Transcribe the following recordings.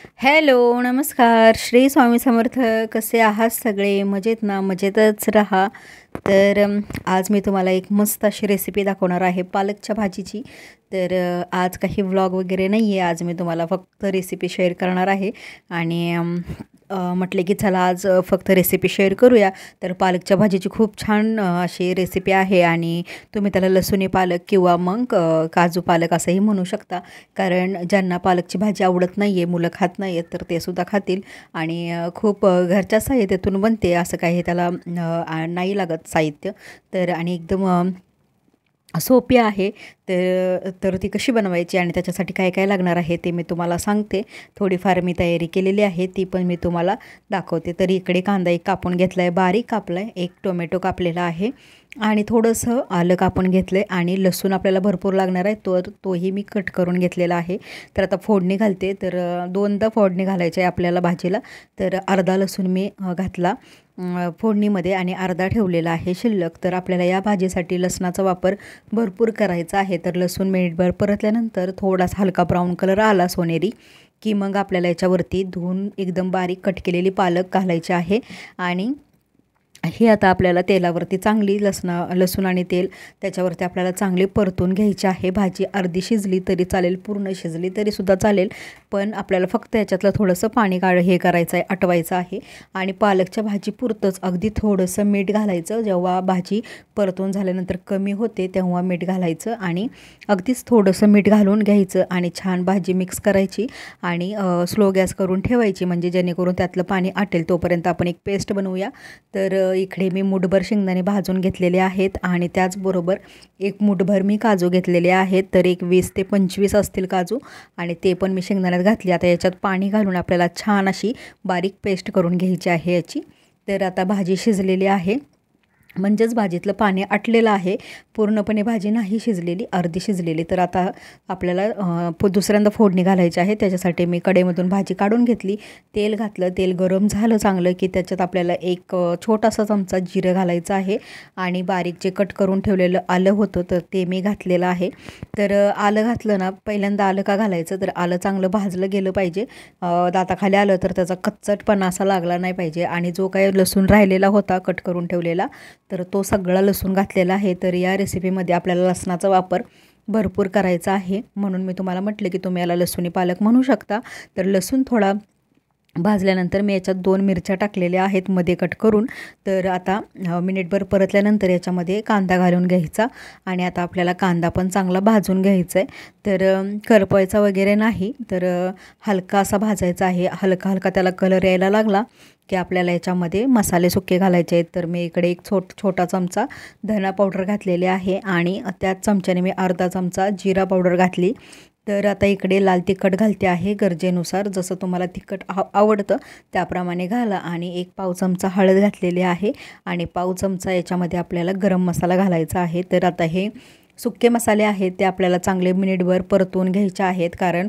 Hello, नमस्कार. श्री स्वामी समर्थ. कसे आहात सगळे? मजेत ना? मजेतच राहा. तर आज मी तुम्हाला एक मस्त अशी रेसिपी दाखवणार आहे पालकच्या भाजीची. तर आज काही व्लॉग वगैरे नाही आहे. आज मी तुम्हाला फक्त रेसिपी शेअर करणार आहे आणि म्हटले की चला आज फक्त रेसिपी शेअर करूया. तर पालकच्या भाजीची खूप छान अशी रेसिपी आहे आणि तुम्ही त्याला लसूणी पालक किंवा मग काजू पालक असंही म्हणू शकता. कारण ज्यांना पालकची भाजी आवडत नाही आहे, मुलं खात नाही आहेत, तर ते सुद्धा खातील आणि खूप घरच्या साहित्यातून बनते. असं काही त्याला नाही लागत साहित्य. तर आणि एकदम सोपी आहे. तर ती कशी बनवायची आणि त्याच्यासाठी काय काय लागणार आहे ते मी तुम्हाला सांगते. थोडीफार मी तयारी केलेली आहे, ती पण मी तुम्हाला दाखवते. तर इकडे कांदा एक कापून घेतला आहे, बारीक कापला आहे. एक टोमॅटो कापलेला आहे आणि थोडंसं आलं कापून घेतलं आहे आणि लसूण आपल्याला भरपूर लागणार आहे, तोही मी कट करून घेतलेला आहे. तर आता फोडणी घालते. तर दोनदा फोडणी घालायची आहे आपल्याला भाजीला. तर अर्धा लसूण मी घातला फोडणीमध्ये आणि अर्धा ठेवलेला आहे शिल्लक. तर आपल्याला या भाजीसाठी लसणाचा वापर भरपूर करायचा आहे. तर लसूण मिनिटभर परतल्यानंतर थोडासा हलका ब्राऊन कलर आला सोनेरी की मग आपल्याला याच्यावरती धुवून एकदम बारीक कट केलेली पालक घालायची आहे आणि ही आता आपल्याला तेलावरती चांगली लसूण आणि तेल त्याच्यावरती आपल्याला चांगली परतून घ्यायची आहे. भाजी अर्धी शिजली तरी चालेल, पूर्ण शिजली तरीसुद्धा चालेल, पण आपल्याला फक्त याच्यातलं थोडंसं पाणी हे करायचं आहे, आटवायचं आहे. आणि पालकच्या भाजीपुरतंच अगदी थोडंसं मीठ घालायचं. जेव्हा भाजी परतून झाल्यानंतर कमी होते तेव्हा मीठ घालायचं आणि अगदीच थोडंसं मीठ घालून घ्यायचं आणि छान भाजी मिक्स करायची आणि स्लो गॅस करून ठेवायची, म्हणजे जेणेकरून त्यातलं पाणी आटेल. तोपर्यंत आपण एक पेस्ट बनवूया. तर इकडे मी मूठभर शेंगदाणे भाजून घेतलेले आहेत आणि त्याचबरोबर एक मूठभर मी काजू घेतलेले आहेत. तर एक 20 ते 25 असतील काजू आणि ते पण मी शेंगदाण्यात घातले. आता याच्यात पाणी घालून आपल्याला छान अशी बारीक पेस्ट करून घ्यायची आहे याची. तर आता भाजी शिजलेली आहे, म्हणजेच भाजीतलं पाणी आटलेलं आहे. पूर्णपणे भाजी नाही शिजलेली, अर्धी शिजलेली. तर आता आपल्याला दुसऱ्यांदा फोडणी घालायची आहे. त्याच्यासाठी मी कढईमधून भाजी काढून घेतली, तेल घातलं. तेल गरम झालं चांगलं की त्याच्यात आपल्याला एक छोटासा चमचा जिरं घालायचं आहे आणि बारीक जे कट करून ठेवलेलं आलं होतं तर ते मी घातलेलं आहे. तर आलं घातलं ना, पहिल्यांदा आलं का घालायचं, तर आलं चांगलं भाजलं गेलं पाहिजे. दाताखाली आलं तर त्याचा कच्चटपणा असा लागला नाही पाहिजे. आणि जो काही लसूण राहिलेला होता कट करून ठेवलेला, तर तो सगळा लसूण घातलेला आहे. तर या रेसिपीमध्ये आपल्याला लसणाचा वापर भरपूर करायचा आहे, म्हणून मी तुम्हाला म्हटलं की तुम्ही याला लसूणी पालक म्हणू शकता. तर लसूण थोडा भाजल्यानंतर मी याच्यात 2 मिरच्या टाकलेल्या आहेत मध्ये कट करून. तर आता मिनिटभर परतल्यानंतर याच्यामध्ये कांदा घालून घ्यायचा आणि आता आपल्याला कांदा पण चांगला भाजून घ्यायचा आहे. तर करपवायचा वगैरे नाही, तर हलका असा भाजायचा आहे. हलका हलका त्याला कलर यायला लागला की आपल्याला याच्यामध्ये मसाले सुके घालायचे आहेत. तर मी इकडे एक छोटा चमचा धना पावडर घातलेले आहे आणि त्याच चमच्याने मी अर्धा चमचा जिरा पावडर घातली. तर आता इकडे लाल तिखट घालते आहे गरजेनुसार, जसं तुम्हाला तिखट आवडतं त्याप्रमाणे घाला. आणि एक पाव चमचा हळद घातलेली आहे आणि पाव चमचा याच्यामध्ये आपल्याला गरम मसाला घालायचा आहे. तर आता हे सुके मसाले आहेत ते आपल्याला चांगले मिनिटभर परतून घ्यायचे आहेत, कारण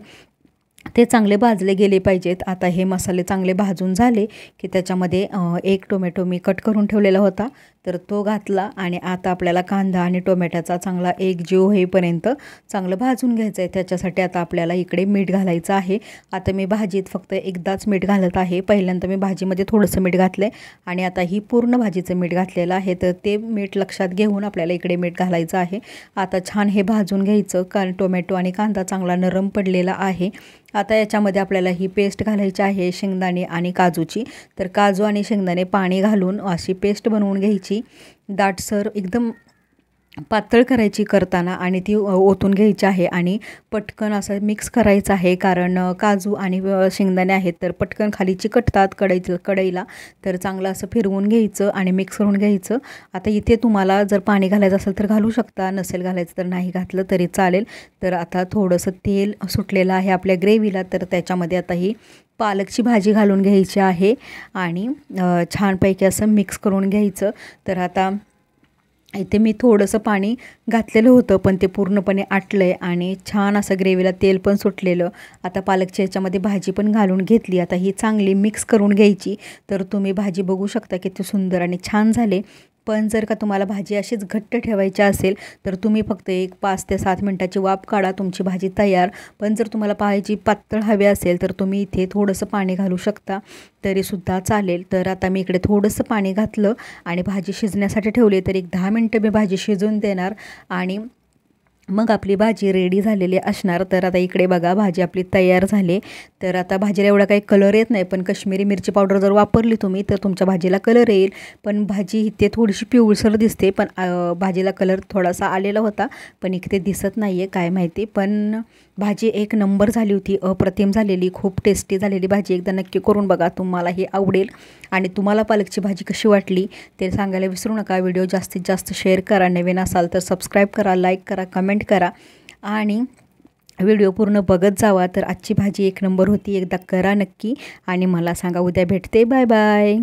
ते चांगले भाजले गेले पाहिजेत. आता हे मसाले चांगले भाजून झाले की त्याच्यामध्ये एक टोमॅटो मी कट करून ठेवलेला होता, तर तो घातला आणि आता आपल्याला कांदा आणि टोमॅटोचा चांगला एकजीव होईपर्यंत चांगलं भाजून घ्यायचं आहे. त्याच्यासाठी आता आपल्याला इकडे मीठ घालायचं आहे. आता मी भाजीत फक्त एकदाच मीठ घालत आहे. पहिल्यांदा मी भाजीमध्ये थोडंसं मीठ घातलं आहे आणि आता ही पूर्ण भाजीचं मीठ घातलेलं आहे. तर ते मीठ लक्षात घेऊन आपल्याला इकडे मीठ घालायचं आहे. आता छान हे भाजून घ्यायचं, कारण टोमॅटो आणि कांदा चांगला नरम पडलेला आहे. आता याच्यामध्ये आपल्याला ही पेस्ट घालायची आहे शेंगदाणे आणि काजूची. तर काजू आणि शेंगदाणे पाणी घालून अशी पेस्ट बनवून घ्यायची, दाटसर एकदम पातळ करायची करताना आणि ती ओतून घ्यायची आहे आणि पटकन असं मिक्स करायचं आहे, कारण काजू आणि शेंगदाणे आहेत तर पटकन खाली चिकटतात कढईला. तर चांगलं असं फिरवून घ्यायचं आणि मिक्स करून घ्यायचं. आता इथे तुम्हाला जर पाणी घालायचं असेल तर घालू शकता, नसेल घालायचं तर नाही घातलं तरी चालेल. तर आता थोडंसं तेल सुटलेलं आहे आपल्या ग्रेव्हीला, तर त्याच्यामध्ये आता ही पालकची भाजी घालून घ्यायची आहे आणि छानपैकी असं मिक्स करून घ्यायचं. तर आता इथे मी थोडंसं पाणी घातलेलं होतं, पण ते पूर्णपणे आटलं आहे आणि छान असं ग्रेव्हीला तेल पण सुटलेलं. आता पालकच्या याच्यामध्ये भाजी पण घालून घेतली. आता ही चांगली मिक्स करून घ्यायची. तर तुम्ही भाजी बघू शकता किती सुंदर आणि छान झाले. पण जर का तुम्हाला भाजी अशीच घट्ट ठेवायची असेल तर तुम्ही फक्त एक 5 ते 7 मिनटाची वाफ काढा, तुमची भाजी तयार. पण जर तुम्हाला भाजी पातळ हवी असेल तर तुम्ही इथे थोडंसं पाणी घालू शकता, तरीसुद्धा चालेल. तर आता मी इकडे थोडंसं पाणी घातलं आणि भाजी शिजण्यासाठी ठेवली. तर एक 10 मिनटं मी भाजी शिजवून देणार आणि मग आपली भाजी रेडी झालेली असणार. तर आता इकडे बघा भाजी आपली तयार झाली. तर आता भाजीला एवढा काही कलर येत नाही, पण काश्मीरी मिरची पावडर जर वापरली तुम्ही तर तुमच्या भाजीला कलर येईल. पण भाजी इथे थोडीशी पिवळसर दिसते, पण भाजीला कलर थोडासा आलेला होता, पण इथे दिसत नाही आहे काय माहिती. पण भाजी एक नंबर झाली होती, अप्रतिम झालेली, खूप टेस्टी झालेली भाजी. एकदा नक्की करून बघा, तुम्हाला ही आवडेल. आणि तुम्हाला पालकची भाजी कशी वाटली ते सांगायला विसरू नका. व्हिडिओ जास्तीत जास्त शेअर करा, नवीन असाल तर सबस्क्राईब करा, लाईक करा, कमेंट करा आणि व्हिडिओ पूर्ण बघत जावा. तर आजची भाजी एक नंबर होती, एकदा करा नक्की आणि मला सांगा. उद्या भेटते. Bye bye.